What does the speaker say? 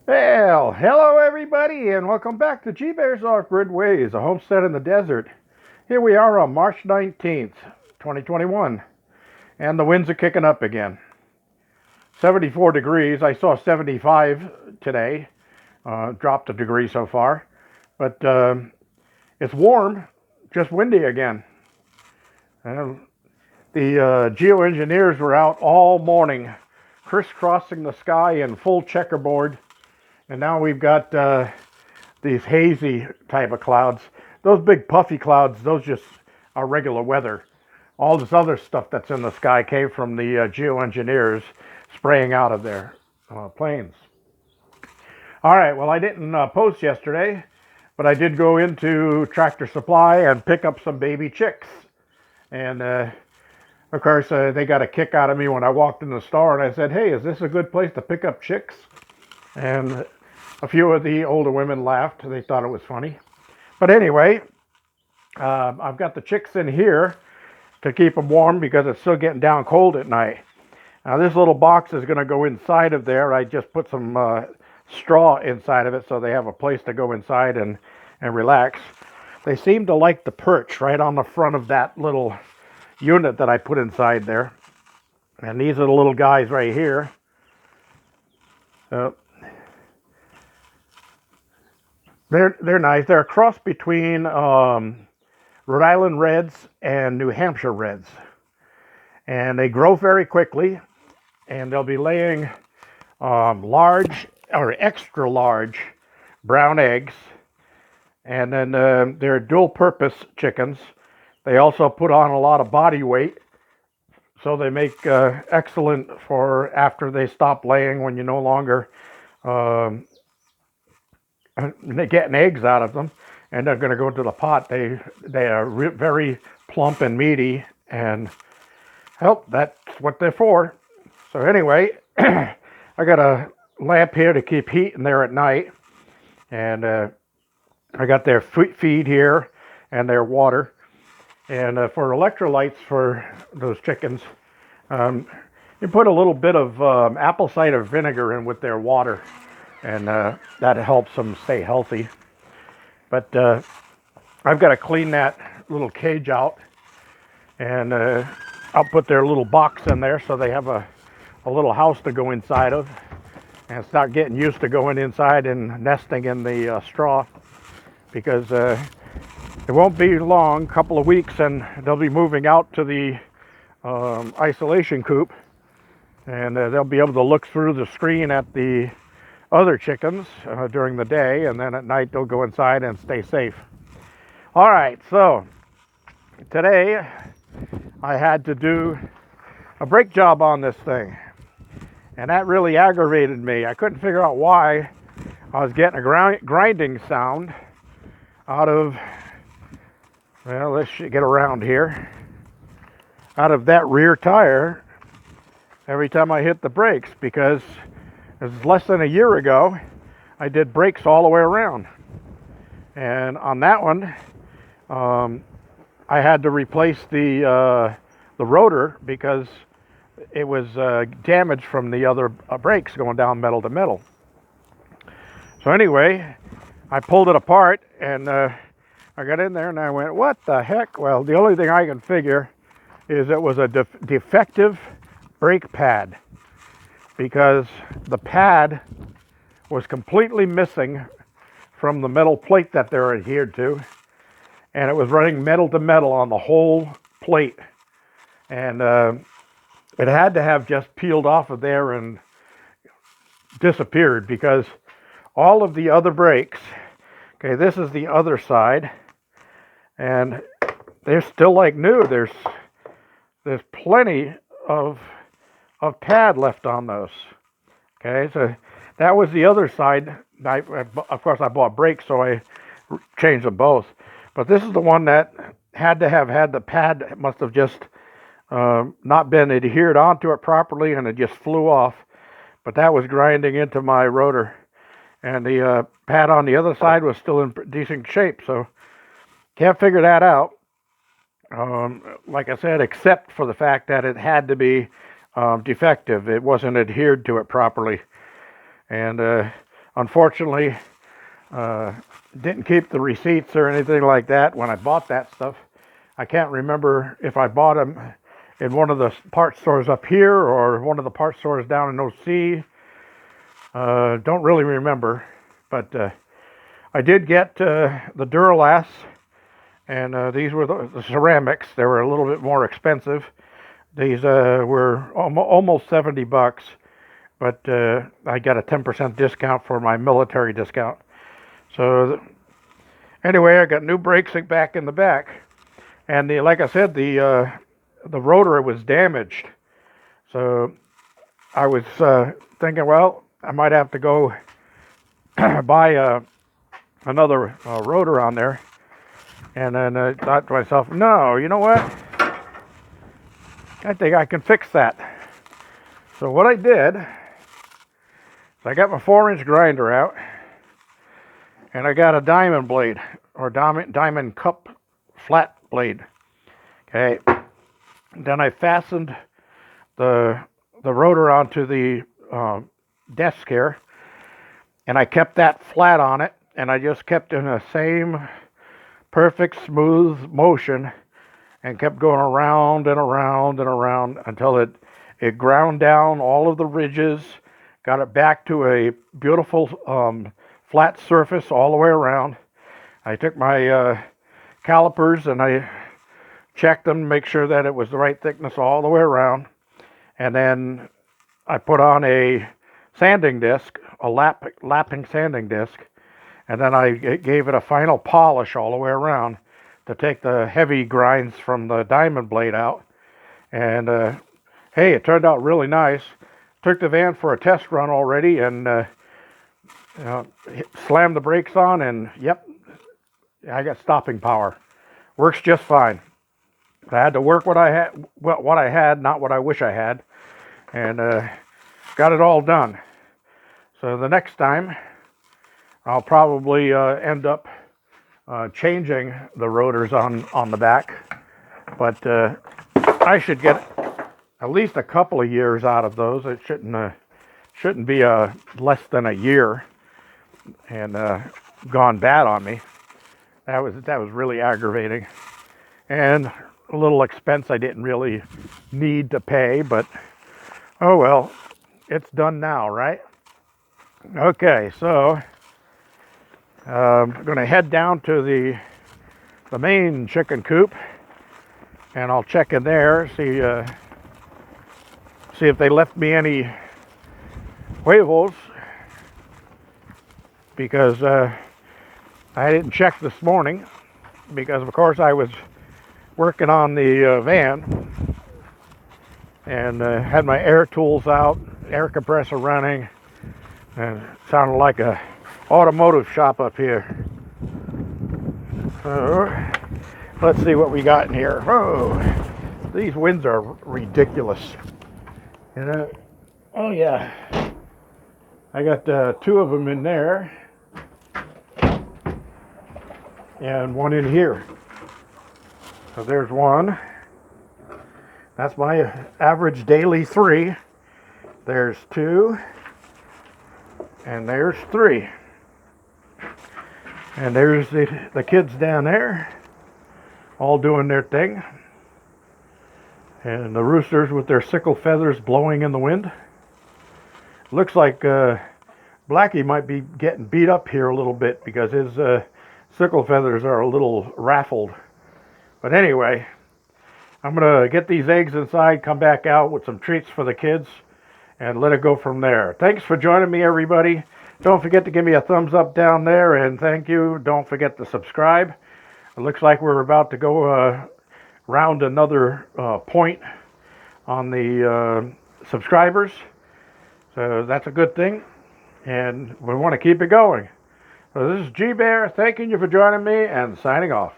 Well, hello everybody, and welcome back to G-Bear's Off-Grid Ways, a homestead in the desert. Here we are on March 19th, 2021, and the winds are kicking up again. 74 degrees. I saw 75 today. Dropped a degree so far, but it's warm, just windy again. The geoengineers were out all morning, crisscrossing the sky in full checkerboard. And now we've got these hazy type of clouds. Those big puffy clouds, those just are regular weather. All this other stuff that's in the sky came from the geoengineers spraying out of their planes. All right, well, I didn't post yesterday, but I did go into Tractor Supply and pick up some baby chicks. And of course, they got a kick out of me when I walked in the store and I said, hey, is this a good place to pick up chicks? And a few of the older women laughed. They thought it was funny. But anyway, I've got the chicks in here to keep them warm because it's still getting down cold at night. Now this little box is going to go inside of there. I just put some straw inside of it so they have a place to go inside and relax. They seem to like the perch right on the front of that little unit that I put inside there. And these are the little guys right here. They're nice. They're a cross between Rhode Island Reds and New Hampshire Reds. And they grow very quickly. And they'll be laying large or extra large brown eggs. And then they're dual purpose chickens. They also put on a lot of body weight. So they make excellent for after they stop laying, when you no longer getting eggs out of them, and they're going to go to the pot. They are very plump and meaty, and help, that's what they're for. So anyway, I got a lamp here to keep heat in there at night, and I got their feed here and their water. And for electrolytes for those chickens, you put a little bit of apple cider vinegar in with their water, and that helps them stay healthy. But I've got to clean that little cage out, and I'll put their little box in there so they have a little house to go inside of and start getting used to going inside and nesting in the straw, because it won't be long, a couple of weeks, and they'll be moving out to the isolation coop, and they'll be able to look through the screen at the other chickens during the day, and then at night they'll go inside and stay safe. All right, so today I had to do a brake job on this thing, and that really aggravated me. I couldn't figure out why I was getting a grinding sound out of, well, let's get around here, out of that rear tire every time I hit the brakes, because it was less than a year ago I did brakes all the way around, and on that one I had to replace the rotor because it was damaged from the other brakes going down metal to metal. So anyway, I pulled it apart, and I got in there and I went, what the heck? Well, the only thing I can figure is it was a defective brake pad, because the pad was completely missing from the metal plate that they're adhered to, and it was running metal to metal on the whole plate, and it had to have just peeled off of there and disappeared, because all of the other brakes, okay, this is the other side, and they're still like new. There's plenty of pad left on those. Okay, so that was the other side. Of course, I bought brakes, so I changed them both. But this is the one that had to have had the pad. It must have just not been adhered onto it properly, and it just flew off. But that was grinding into my rotor, and the pad on the other side was still in decent shape. So can't figure that out. Like I said, except for the fact that it had to be defective. It wasn't adhered to it properly. And unfortunately, didn't keep the receipts or anything like that when I bought that stuff. I can't remember if I bought them in one of the parts stores up here or one of the parts stores down in OC. Don't really remember, but I did get the Duralast, and these were the ceramics. They were a little bit more expensive. These were almost $70, but I got a 10% discount for my military discount. So anyway, I got new brakes back in the back, and like I said, the rotor was damaged. So I was thinking, well, I might have to go buy another rotor on there. And then I thought to myself, no, you know what? I think I can fix that. So what I did is I got my 4-inch grinder out, and I got a diamond blade, or diamond cup flat blade. Okay. Then I fastened the rotor onto the desk here, and I kept that flat on it, and I just kept in the same perfect smooth motion and kept going around and around and around until it ground down all of the ridges, got it back to a beautiful flat surface all the way around. I took my calipers and I checked them to make sure that it was the right thickness all the way around. And then I put on a sanding disc, a lapping sanding disc, and then I gave it a final polish all the way around to take the heavy grinds from the diamond blade out. And hey, it turned out really nice. Took the van for a test run already, and slammed the brakes on, and yep, I got stopping power. Works just fine. I had to work what I had, not what I wish I had, and got it all done. So the next time, I'll probably end up changing the rotors on the back, but I should get at least a couple of years out of those. It shouldn't be less than a year and gone bad on me. That was really aggravating, and a little expense I didn't really need to pay, but oh well, it's done now, right? Okay, so I'm going to head down to the main chicken coop, and I'll check in there, see if they left me any huevos, because I didn't check this morning, because of course I was working on the van and had my air tools out, air compressor running, and it sounded like a automotive shop up here. So let's see what we got in here. Oh, these winds are ridiculous. You know, oh yeah, I got 2 of them in there and 1 in here. So there's 1. That's my average daily 3. There's 2, and there's 3. And there's the kids down there, all doing their thing. And the roosters with their sickle feathers blowing in the wind. Looks like Blackie might be getting beat up here a little bit because his sickle feathers are a little raffled. But anyway, I'm going to get these eggs inside, come back out with some treats for the kids, and let it go from there. Thanks for joining me, everybody. Don't forget to give me a thumbs up down there, and thank you. Don't forget to subscribe. It looks like we're about to go round another point on the subscribers. So that's a good thing, and we want to keep it going. So this is G Bear, thanking you for joining me and signing off.